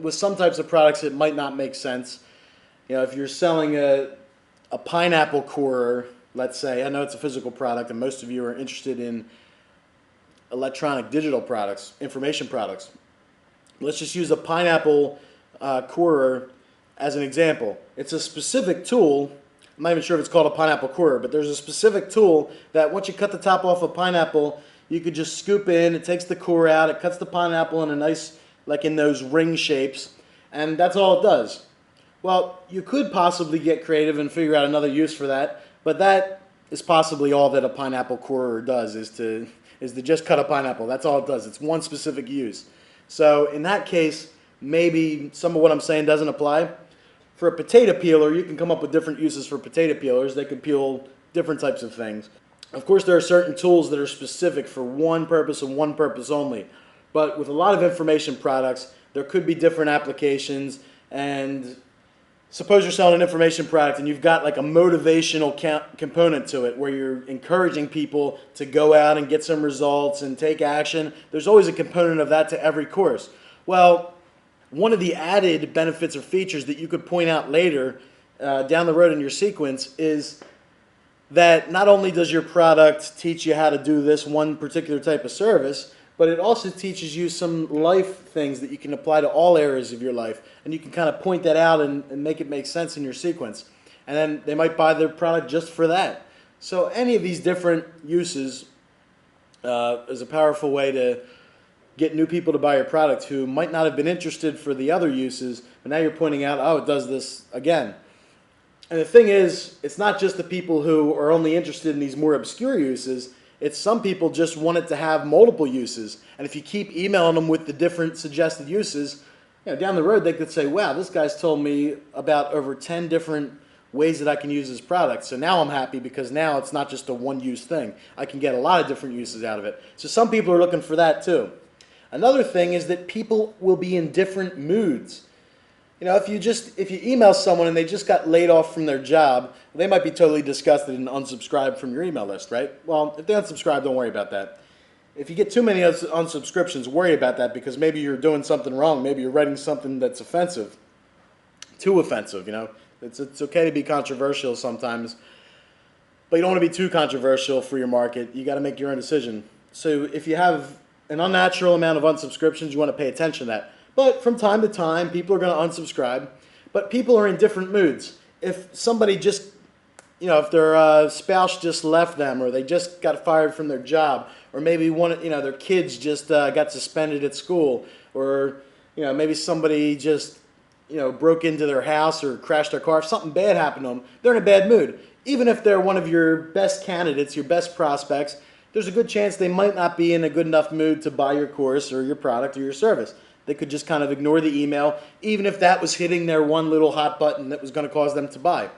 With some types of products, it might not make sense. If you're selling a pineapple corer, let's say, I know it's a physical product, and most of you are interested in electronic digital products, information products. Let's just use a pineapple corer as an example. It's a specific tool. I'm not even sure if it's called a pineapple corer, but there's a specific tool that once you cut the top off a pineapple, you could just scoop in. It takes the core out. It cuts the pineapple in a nice, like in those ring shapes, and that's all it does. Well, you could possibly get creative and figure out another use for that, but that is possibly all that a pineapple corer does, is to just cut a pineapple. That's all it does. It's one specific use. So in that case, maybe some of what I'm saying doesn't apply. For a potato peeler, you can come up with different uses for potato peelers. They can peel different types of things. Of course, there are certain tools that are specific for one purpose and one purpose only. But with a lot of information products, there could be different applications. And suppose you're selling an information product and you've got like a motivational component to it where you're encouraging people to go out and get some results and take action. There's always a component of that to every course. Well, one of the added benefits or features that you could point out later down the road in your sequence is that not only does your product teach you how to do this one particular type of service, but it also teaches you some life things that you can apply to all areas of your life. And you can kind of point that out and make it make sense in your sequence. And then they might buy their product just for that. So any of these different uses is a powerful way to get new people to buy your product who might not have been interested for the other uses, but now you're pointing out, oh, it does this again. And the thing is, it's not just the people who are only interested in these more obscure uses. It's some people just want it to have multiple uses. And if you keep emailing them with the different suggested uses, down the road they could say, wow, this guy's told me about over 10 different ways that I can use his product. So now I'm happy because now it's not just a one-use thing. I can get a lot of different uses out of it. So some people are looking for that too. Another thing is that people will be in different moods. If you email someone and they just got laid off from their job, they might be totally disgusted and unsubscribe from your email list, right? Well, if they unsubscribe, don't worry about that. If you get too many unsubscriptions, worry about that because maybe you're doing something wrong. Maybe you're writing something that's offensive, too offensive. It's okay to be controversial sometimes, but you don't want to be too controversial for your market. You got to make your own decision. So if you have an unnatural amount of unsubscriptions, you want to pay attention to that. But from time to time, people are going to unsubscribe. But people are in different moods. If somebody just, if their spouse just left them, or they just got fired from their job, or maybe their kids just got suspended at school, or maybe somebody just broke into their house or crashed their car. If something bad happened to them, they're in a bad mood. Even if they're one of your best candidates, your best prospects, there's a good chance they might not be in a good enough mood to buy your course or your product or your service. They could just kind of ignore the email, even if that was hitting their one little hot button that was going to cause them to buy.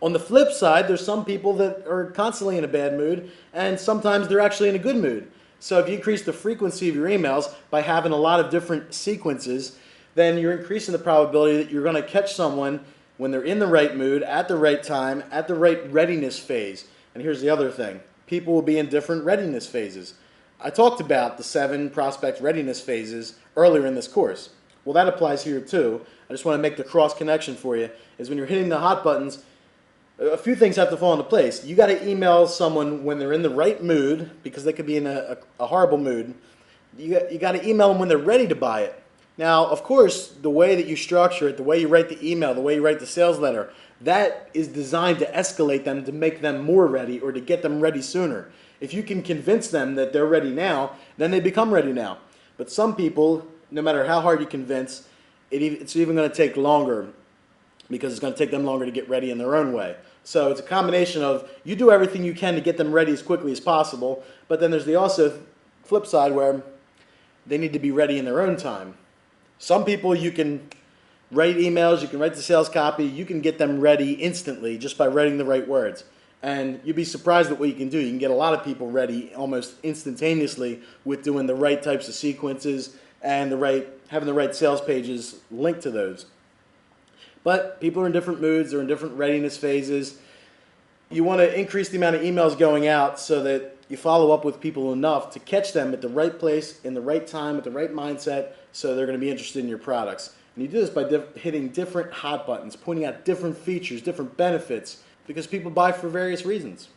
On the flip side, there's some people that are constantly in a bad mood, and sometimes they're actually in a good mood. So if you increase the frequency of your emails by having a lot of different sequences, then you're increasing the probability that you're going to catch someone when they're in the right mood, at the right time, at the right readiness phase. And here's the other thing. People will be in different readiness phases. I talked about the 7 prospect readiness phases earlier in this course. Well, that applies here too. I just want to make the cross connection for you, is when you're hitting the hot buttons, a few things have to fall into place. You got to email someone when they're in the right mood, because they could be in a horrible mood. You got to email them when they're ready to buy it. Now, of course, the way that you structure it, the way you write the email, the way you write the sales letter, that is designed to escalate them, to make them more ready, or to get them ready sooner. If you can convince them that they're ready now, then they become ready now. But some people, no matter how hard you convince, it's even going to take longer, because it's going to take them longer to get ready in their own way. So it's a combination of you do everything you can to get them ready as quickly as possible, but then there's the also flip side where they need to be ready in their own time. Some people, you can write emails, you can write the sales copy, you can get them ready instantly just by writing the right words. And you'd be surprised at what you can do. You can get a lot of people ready almost instantaneously with doing the right types of sequences and having the right sales pages linked to those. But people are in different moods, they're in different readiness phases. You want to increase the amount of emails going out so that you follow up with people enough to catch them at the right place, in the right time, with the right mindset, so they're going to be interested in your products. And you do this by hitting different hot buttons, pointing out different features, different benefits, because people buy for various reasons.